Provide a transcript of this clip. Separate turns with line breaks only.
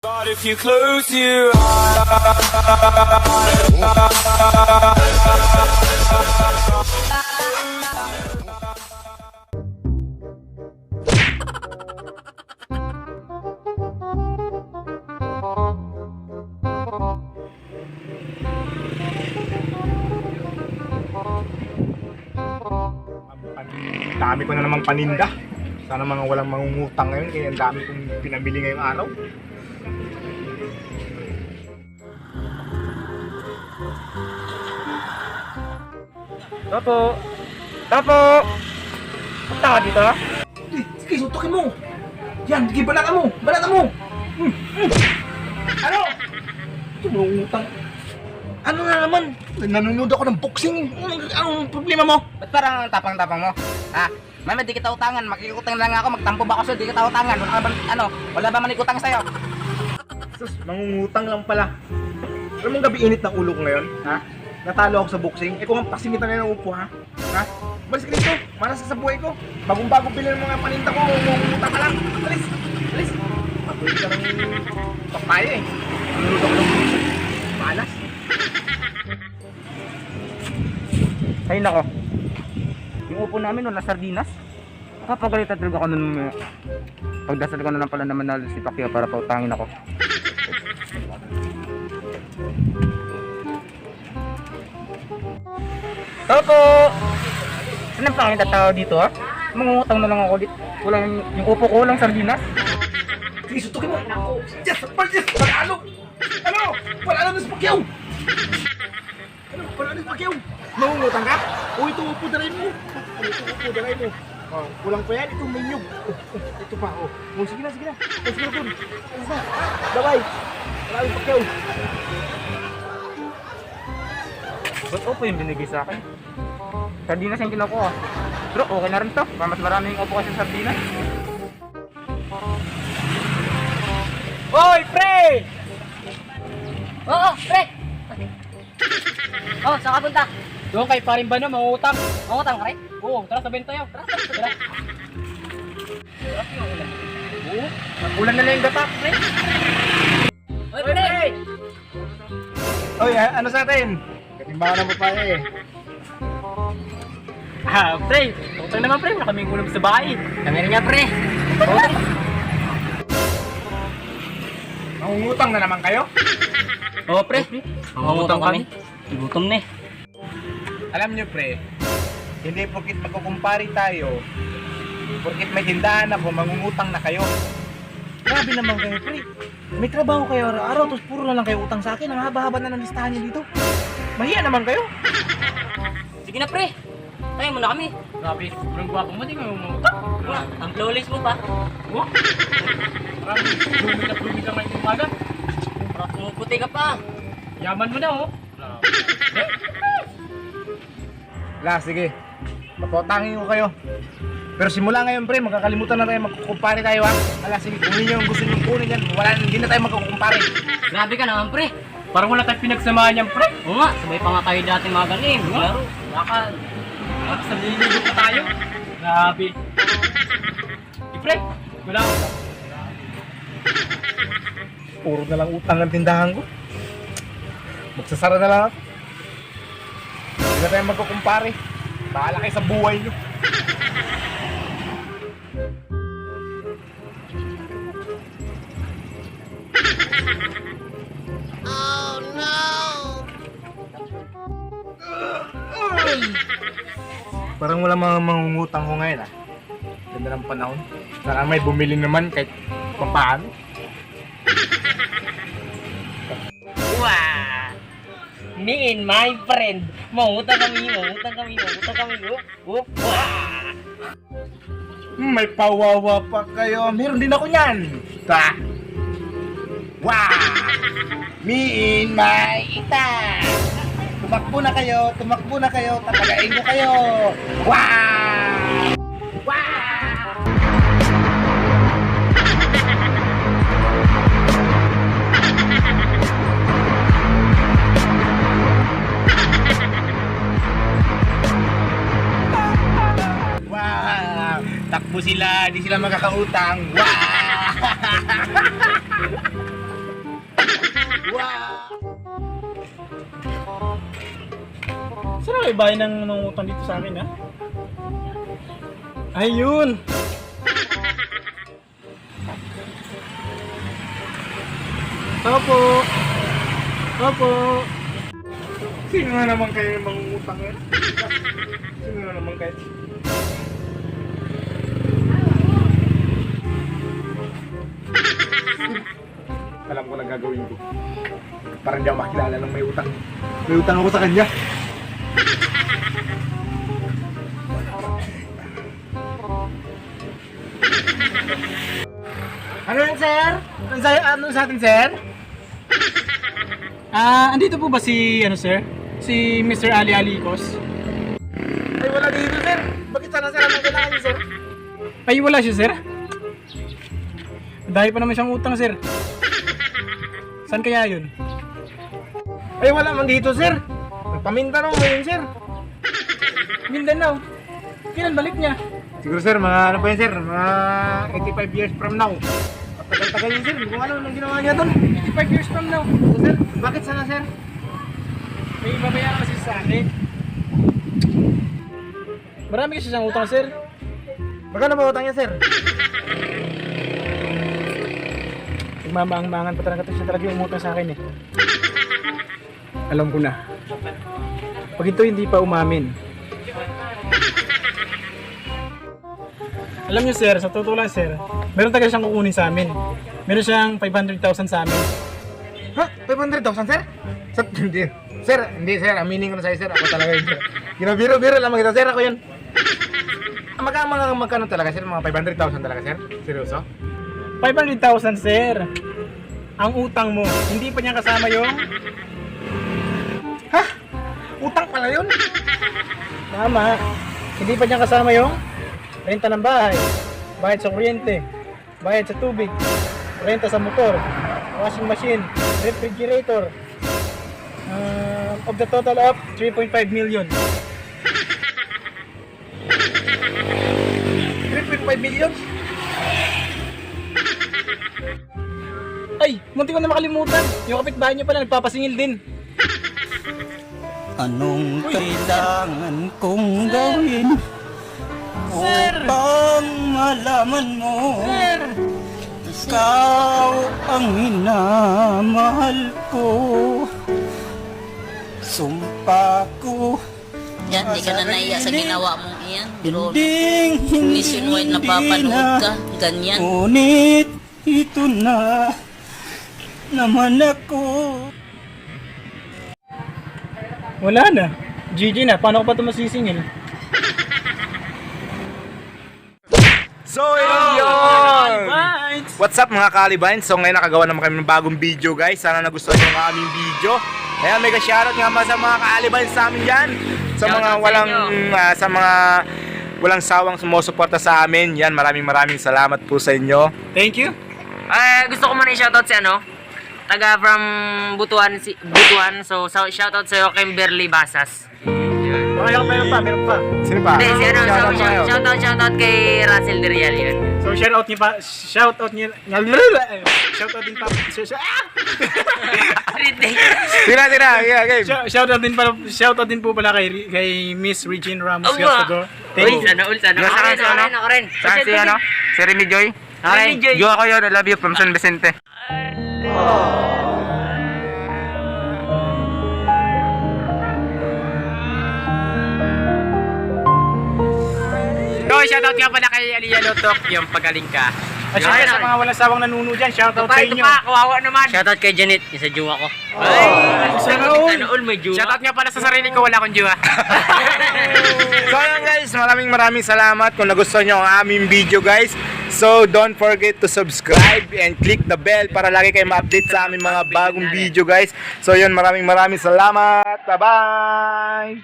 But if you close your
Dami ko na namang paninda. Sana mga walang mangungutang ngayon, kaya ang dami kong pinamili ngayong araw.
Tapo! Tapo! Punta ka dito?
Sige, suntukin mo! Yan, sige, balatan mo! Balatan mo! Ano? Ito, mangungutang. Ano na naman? Nanonood ako ng boxing. Anong problema mo?
Ba't parang tapang-tapang mo? Ha? Mama, di kita utangan. Makikutang lang ako. Magtampo ba ako sa'yo? Di kita utangan. Wala ba manikutang sa'yo?
Sus, mangungutang lang pala. Alam mong gabi init ng ulo ko ngayon, ha? Natalo ako sa boxing. Eh kung ang pasingitan na ng upo, ha? Ha? Balis ka dito. Manas ka sa buhay ko. Bagong-bago bilhin mo nga paninta ko. Mangungutang ka lang. Alis! Alis! Patuloy ka ng papaya eh. Nanonood ako ng boxing. Malas.
Ay nako. Yung upo namin wala sardinas. Kapagalitan talaga ako nun. Pagdasal ko na lang pala naman na si Pacquiao para pautangin ako. Tapo! Ano ang pangit na tao dito ha? Mangungutang na lang ako dito. Yung upo ko walang sardinas.
Sige, suntukin mo. Yes! Yes! Panalo! Ano? Panalo na si Pacquiao! Ano? Panalo si Pacquiao! Mangungutang ka? O ito upo dalay mo. Ito upo dalay mo. Oh, kulang pa yan. Ito menu. Ito pa. Oh, sige na, sige na. Sige na dun. Alis na. Bye-bye. Panalo si Pacquiao.
Ba't upo yung binigay sa akin? Sardinas yung kinukuha. Pero okay na rin to. Mas marami yung upo kasi sa sardinas. Hoy, pre!
Oo, pre! Oh, saan ka punta?
Doon kay paring ba na, mangutang.
Mangutang ka rin?
Oo, tara sabihin tayo. Tara. Oo, ulan na lang yung gatak, pre.
Hoy, pre!
Oy, ano sa atin? Katimbangan mo pa eh.
Pre, utang naman pre, wala kaming ulam sa bahay.
Kami rin nga, pre!
Mangungutang na naman kayo?
Oo, pre! Mangutang kami. Gutom na eh.
Alam nyo pre, hindi porkit magkukumpari tayo, porkit may tindahan ako, mangungutang na kayo. Grabe naman kayo pre. May trabaho kayo araw-araw, tapos puro na lang kayo utang sa akin. Ang haba-haba na ng listahan nyo dito. Mahiya naman kayo.
Sige na, pre! Tayo muna kami.
Grabe, sobrang gwapo mo, di mo mangutang.
Ang flawless mo pa.
Oh, parang blooming ka ngayon umaga.
Pumuputi ka pa.
Yaman mo na oh.
Sige. Papatangin ko kayo. Pero simula ngayon pre, magkakalimutan na tayo, magkukumpare tayo ha. Sige, kung yun yung gusto nyo kunin yan, hindi na tayo magkukumpare.
Grabe ka naman, pre.
Parang wala tayong pinagsamahan niyang pre.
Oo nga, sabay pa nga tayo dati mga galing. Laro.
Baka sa liligo pa tayo. Grabe. Pre, wala ako.
Puro na lang utang ang tindahan ko. Magsasara na lang ako. Hindi na tayo magkukumpare. Bahala kayo sa buhay nyo. Parang wala mga mangungutang ko ngayon ah. Ganda ng panahon. Sana may bumili naman kahit papaano.
Wow! Me and my friend. Mangutang kami. Whoop! Wow!
May pawawa pa kayo. Meron din ako niyan. Ta. Wow! Me and my ita. Tumakbo na kayo. Tatagain ko kayo. Wow! Wow! Takbo sila, di sila makakautang. Wow! Saan ako ibahin ng utang dito sa akin, ha? Ayun! Opo! Opo! Sino na naman kayo yung mangungutang yan? Sino na naman kayo? Alam ko lang gagawin ko. Para hindi ako makilala ng may utang. May utang ako sa kanya. Ano yan, sir? Ano sa atin, sir? Andito po ba si, sir? Si Mr. Ali Alicos? Ay, wala dito, sir. Bakit sana, sir? Anong kailangan niyo, sir? Ay, wala siya, sir. Dahil pa naman siyang utang, sir. Saan kaya yun? Ay, wala man dito, sir. Nagpamindanao mo yun, sir. Mindanao? Kailan balik niya? Siguro, sir, mga ano pa yun, sir? Mga 85 years from now. Tagal-tagal yun, sir. Hindi ko alam anong ginawa niya doon. 85 years from now. So, sir, bakit sana, sir? May babayaran kasi sa akin. Marami kasi siyang utang, sir. Magkano ba utang niya, sir? Nagmamaang-maangan pa talaga ito siya talaga yung umutang sa akin, eh. Alam ko na. Pag ito hindi pa umamin. Alam niyo, sir, sa totoo lang, sir, meron talaga siyang kukunin sa amin. Meron siyang 500,000 sa amin. Ha? 500,000, sir? Hindi. Sir, hindi, sir. Aminin ko na sa'yo, sir. Ako talaga yun, sir. Ginabiro-biro lang kita, sir. Ako yun. Magkano talaga, sir? Mga 500,000 talaga, sir? Seryoso? 500,000, sir. Ang utang mo, hindi pa niya kasama yung... Ha? Utang pala yun? Tama. Hindi pa niya kasama yung renta ng bahay, bayad sa kuryente, bayad sa tubig, renta sa motor, washing machine, refrigerator. Of the total of 3.5 million. 3.5 million? Ay, munti ko na makalimutan. Yung kapitbahay niyo pala nagpapasingil din.
Anong kailangan kong gawin upang malaman mo?
Sir!
Ikaw ang minamahal ko. Sumpa ko
Yan, di ka na naiya sa ginawa mong iyan. Pero
hindi
nationwide na papanood ka. Ganyan.
Ngunit ito na naman ako.
Wala na. GG na. Paano ko pa ito masisingil?
So, yun! What's up mga Kalibines? So, ngayon nakagawa naman kami ng bagong video, guys. Sana nagustuhan nyo ang aming video. Kaya mega shoutout nga sa mga Kalibines sa amin dyan. Sa mga walang sawang sumusuporta sa amin. Yan, maraming salamat po sa inyo.
Thank you.
Gusto ko muna i-shoutout si taga from Butuan, so shoutout sa'yo Kimberly Basas.
Meron pa.
Sino pa?
Hindi, si shoutout kay Russell Derial yun.
So shoutout din pa. Shoutout din pa.
Tira, game.
Shoutout din po pala kay Miss Regine Ramos Gastador.
Thank you. Ako rin.
Saan si Remy Joy?
Remy Joy.
Joy ako yun, I love you from San Vicente.
So, shoutout nga pala kay Aliyah Lotok, yung pagaling ka.
At syempre sa mga walang sawang nanuno dyan, shoutout sa inyo.
kawawa naman. Shoutout kay Janet, isa jowa ko. Ay, may jowa. Shoutout nga pala sa sarili ko, wala akong jowa.
So yun guys, maraming salamat kung nagustuhan nyo ang aming video guys. So don't forget to subscribe and click the bell para lagi kayo ma-update sa aming mga bagong video guys. So yun, maraming salamat. Bye bye.